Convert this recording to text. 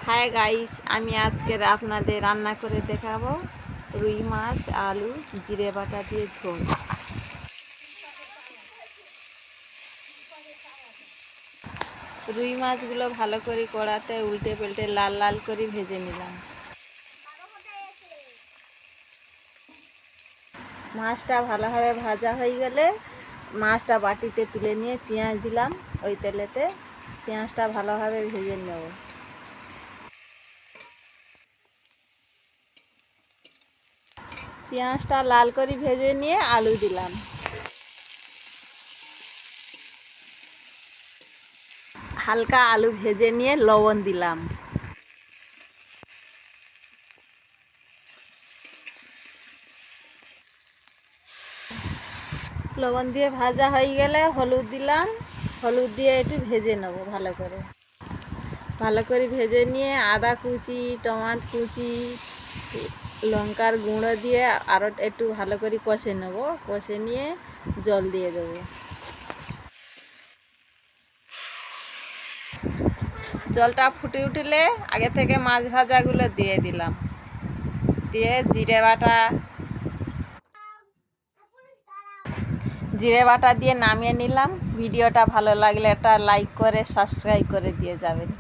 Hi guys, আমি আজকে আপনাদের রান্না করে দেখাবো রুই মাছ আলু জিরে বাটা দিয়ে ঝোল। রুই মাছগুলো ভালো করে কড়াতে উল্টে পাল্টে লাল লাল করে ভেজে নিলাম। মাছটা ভালোভাবে ভাজা হয়ে গেলে মাছটা বাটিতে তুলে নিয়ে পেঁয়াজ দিলাম। ওই তেলেতে পেঁয়াজটা ভালোভাবে ভেজে নেব। পেঁয়াজটা লাল করে ভেজে নিয়ে আলু দিলাম। হালকা আলু ভেজে নিয়ে লবণ দিলাম। লবণ দিয়ে ভাজা হয়ে গেলে হলুদ দিলাম। হলুদ দিয়ে একটু ভেজে নেব ভালো করে ভেজে নিয়ে আদা কুচি, টমাটো কুচি, লঙ্কার গুঁড়ো দিয়ে আরও একটু ভালো করে কষে নেব। কষে নিয়ে জল দিয়ে দেবো। জলটা ফুটে উঠলে আগে থেকে মাছ ভাজাগুলো দিয়ে দিলাম। দিয়ে জিরে বাটা দিয়ে নামিয়ে নিলাম। ভিডিওটা ভালো লাগলে একটা লাইক করে সাবস্ক্রাইব করে দিয়ে যাবেন।